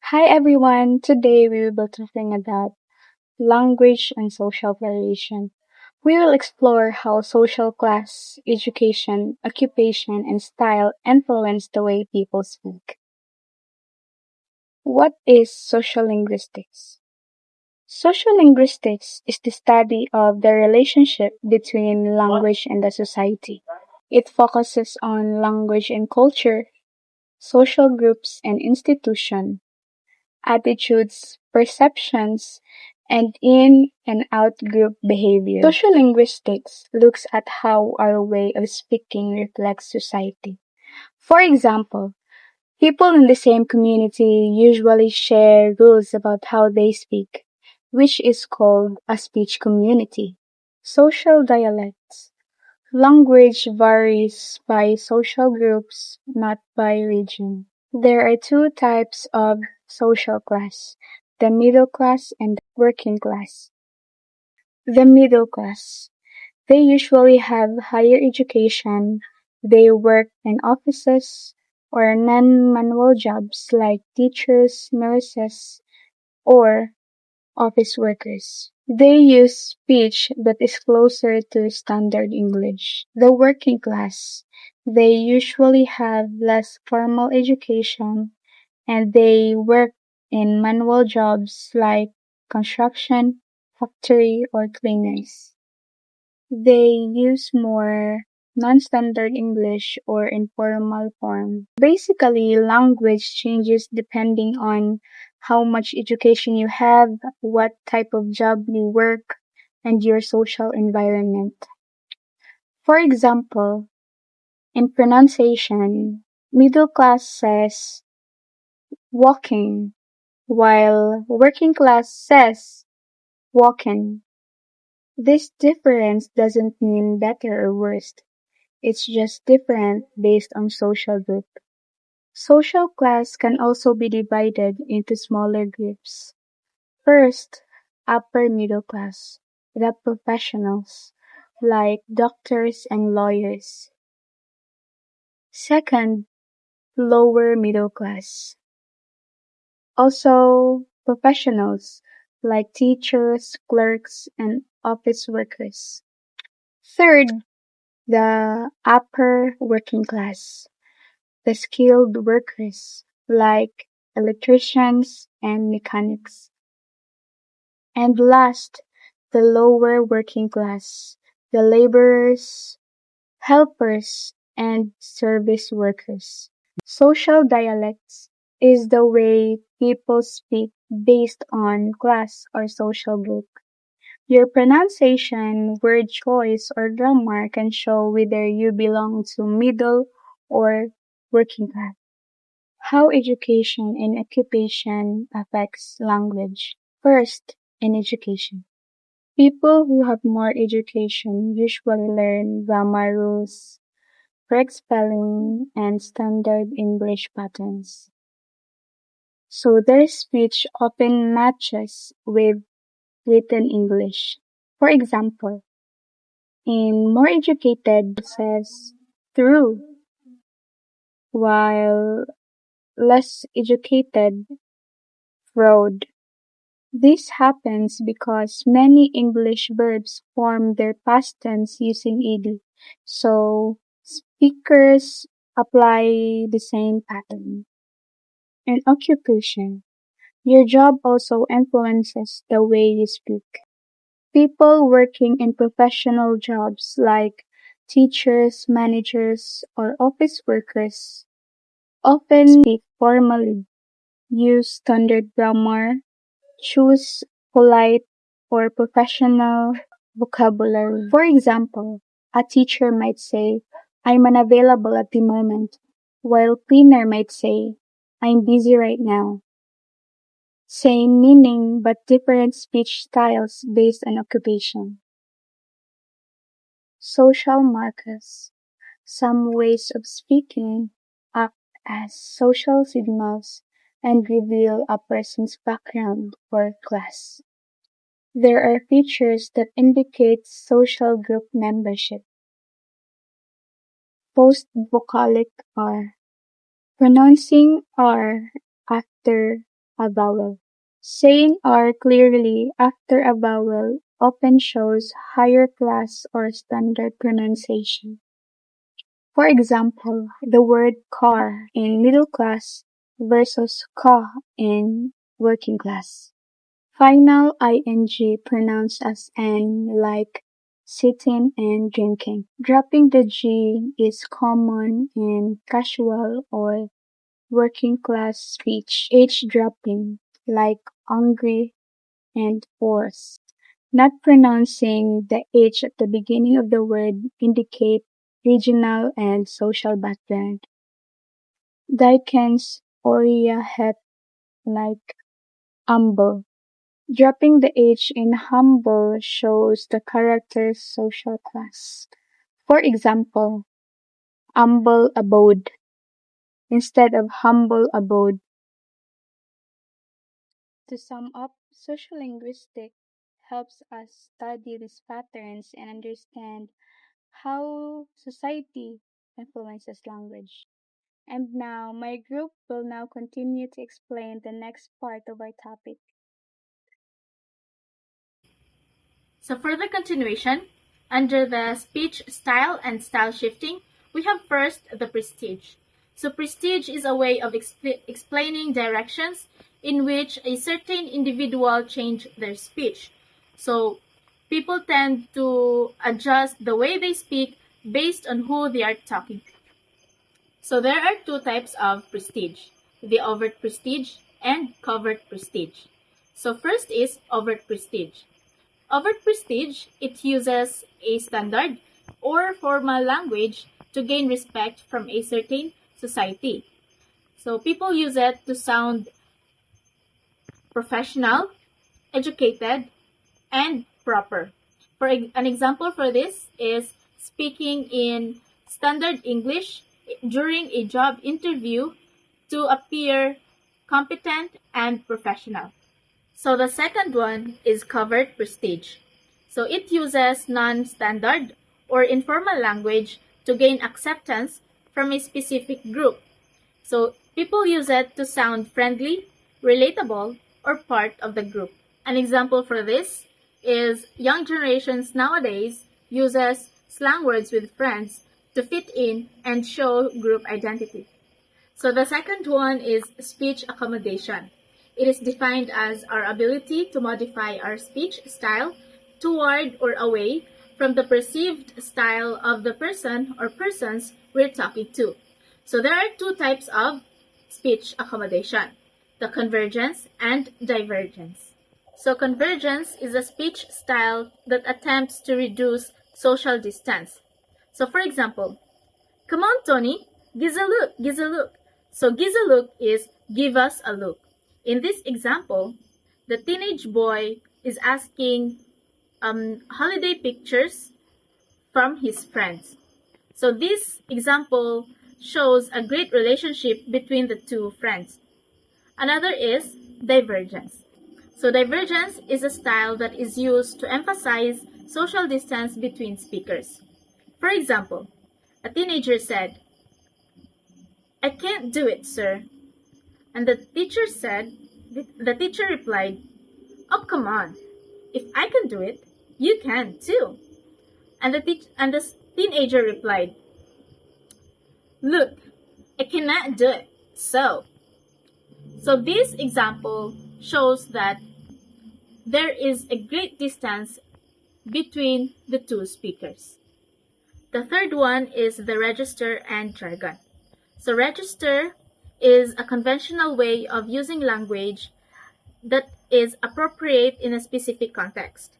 Hi everyone! Today we will be talking about language and social variation. We will explore how social class, education, occupation, and style influence the way people speak. What is social linguistics? Social linguistics is the study of the relationship between language and the society. It focuses on language and culture, social groups and institutions, attitudes, perceptions, and in and out group behavior. Social linguistics looks at how our way of speaking reflects society. For example, people in the same community usually share rules about how they speak, which is called a speech community. Social dialects. Language varies by social groups, not by region. There are two types of social class, the middle class and the working class. The middle class. They usually have higher education, they work in offices or non-manual jobs like teachers, nurses, or office workers. They use speech that is closer to standard English. The working class. They usually have less formal education and they work in manual jobs like construction, factory, or cleaners. They use more non-standard English or informal form. Basically, language changes depending on how much education you have, what type of job you work, and your social environment. For example, in pronunciation, middle class says walking, while working class says walking. This difference doesn't mean better or worse. It's just different based on social group. Social class can also be divided into smaller groups. First, upper middle class, the professionals, like doctors and lawyers. Second, lower middle class, also professionals, like teachers, clerks, and office workers. Third, the upper working class, the skilled workers, like electricians and mechanics. And last, the lower working class, the laborers, helpers, and service workers. Social dialects is the way people speak based on class or social group. Your pronunciation, word choice, or grammar can show whether you belong to middle or working class. How education and occupation affects language. First, in education. People who have more education usually learn grammar rules, correct spelling, and standard English patterns. So their speech often matches with written English. For example, in more educated says through, while less educated road. This happens because many English verbs form their past tense using ed, so speakers apply the same pattern. In occupation, your job also influences the way you speak. People working in professional jobs like teachers, managers, or office workers often speak formally, use standard grammar, choose polite or professional vocabulary. For example, a teacher might say, I'm unavailable at the moment, while cleaner might say, I'm busy right now. Same meaning but different speech styles based on occupation. Social markers. Some ways of speaking act as social signals and reveal a person's background or class. There are features that indicate social group membership. Post-vocalic R. Pronouncing R after a vowel. Saying R clearly after a vowel often shows higher class or standard pronunciation. For example, the word car in middle class versus ka in working class. Final ing pronounced as n like sitting and drinking. Dropping the g is common in casual or working class speech. H dropping like hungry and horse. Not pronouncing the H at the beginning of the word indicate regional and social background. Dikens Oria het like humble. Dropping the H in humble shows the character's social class. For example, humble abode instead of humble abode. To sum up, social linguistics helps us study these patterns and understand how society influences language. And now, my group will now continue to explain the next part of our topic. So for the continuation, under the speech style and style shifting, we have first the prestige. So prestige is a way of explaining directions in which a certain individual change their speech. So people tend to adjust the way they speak based on who they are talking to. So there are two types of prestige, the overt prestige and covert prestige. So first is overt prestige. Overt prestige, it uses a standard or formal language to gain respect from a certain society. So people use it to sound professional, educated, and proper. For an example for this is speaking in standard English during a job interview to appear competent and professional. So the second one is covert prestige. So it uses non-standard or informal language to gain acceptance from a specific group. So people use it to sound friendly, relatable, or part of the group. An example for this is young generations nowadays uses slang words with friends to fit in and show group identity. So the second one is speech accommodation. It is defined as our ability to modify our speech style toward or away from the perceived style of the person or persons we're talking to. So there are two types of speech accommodation, the convergence and divergence. So convergence is a speech style that attempts to reduce social distance. So for example, come on, Tony, give a look, give a look. So give a look is give us a look. In this example, the teenage boy is asking holiday pictures from his friends. So this example shows a great relationship between the two friends. Another is divergence. So divergence is a style that is used to emphasize social distance between speakers. For example, a teenager said, "I can't do it, sir." And the teacher replied, "Oh, come on. If I can do it, you can too." And the teenager replied, "Look, I cannot do it. So this example shows that there is a great distance between the two speakers. The third one is the register and jargon. So register is a conventional way of using language that is appropriate in a specific context.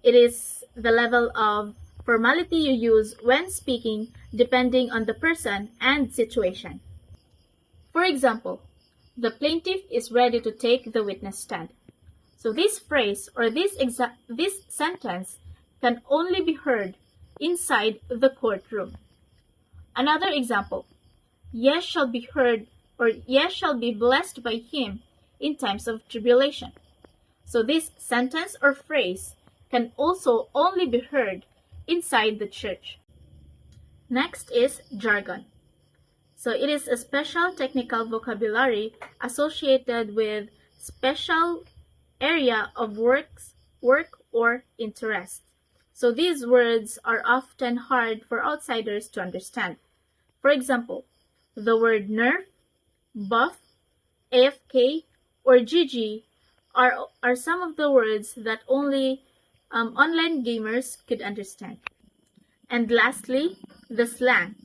It is the level of formality you use when speaking depending on the person and situation. For example, the plaintiff is ready to take the witness stand. So this phrase or this sentence can only be heard inside the courtroom. Another example, yes shall be heard or yes shall be blessed by him in times of tribulation. So this sentence or phrase can also only be heard inside the church. Next is jargon. So it is a special technical vocabulary associated with special area of work or interest. So these words are often hard for outsiders to understand. For example, the word nerf, buff, AFK, or GG are some of the words that only online gamers could understand. And lastly, the slang.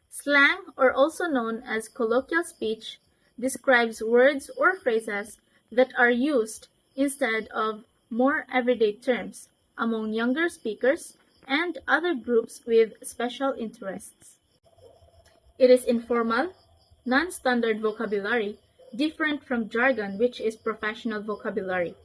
Slang, or also known as colloquial speech, describes words or phrases that are used instead of more everyday terms among younger speakers and other groups with special interests. It is informal, non-standard vocabulary, different from jargon, which is professional vocabulary.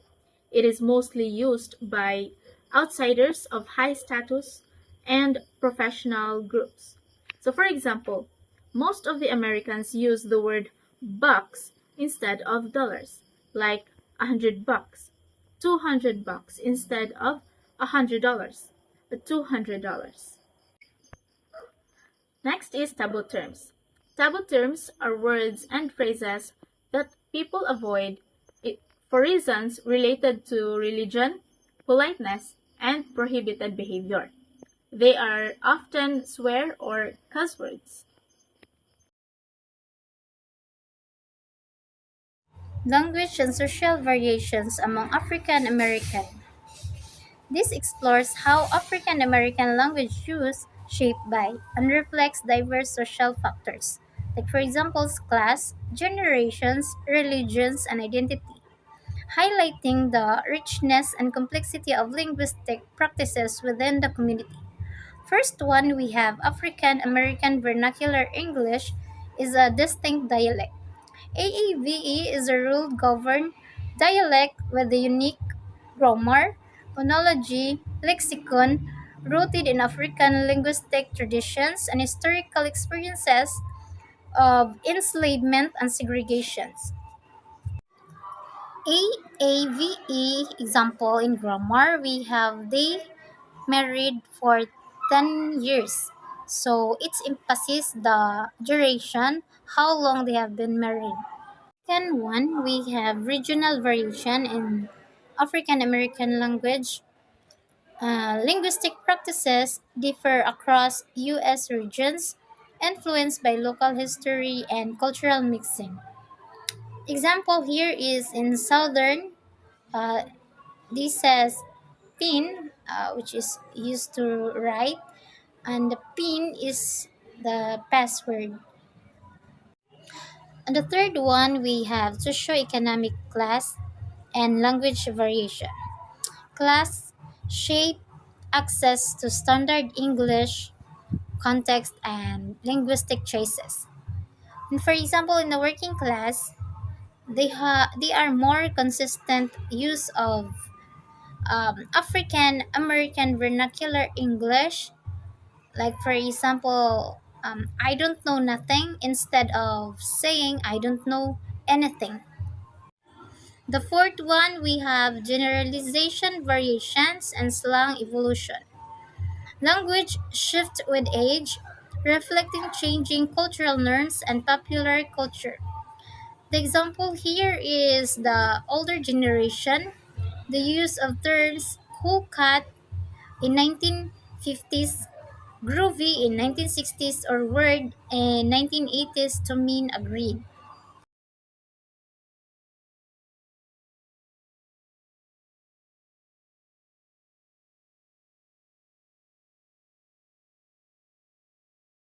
It is mostly used by outsiders of high status and professional groups. So, for example, most of the Americans use the word bucks instead of dollars, like $100, $200 instead of $100, $200. Next is taboo terms. Taboo terms are words and phrases that people avoid for reasons related to religion, politeness, and prohibited behavior. They are often swear or cuss words. Language and social variations among African American. This explores how African American language use shaped by and reflects diverse social factors, like for example class, generations, religions, and identity, highlighting the richness and complexity of linguistic practices within the community. First one, we have African American Vernacular English is a distinct dialect. AAVE is a rule governed dialect with a unique grammar, phonology, lexicon, rooted in African linguistic traditions and historical experiences of enslavement and segregations. AAVE example in grammar, we have they married for 10 years. So its emphasis the duration, how long they have been married. Second one, we have regional variation in African American language. Linguistic practices differ across U.S. regions, influenced by local history and cultural mixing. Example here is in Southern, uh, this says pin, which is used to write, and the pin is the password. And the third one, we have socioeconomic class and language variation. Class shape access to standard English, context, and linguistic choices. And for example, in the working class, they are more consistent use of African American vernacular English. Like for example, I don't know nothing instead of saying I don't know anything. The fourth one, we have generalization variations and slang evolution. Language shift with age, reflecting changing cultural norms and popular culture. The example here is the older generation, the use of terms cool cat in 1950s, groovy in 1960s, or word in 1980s to mean agreed.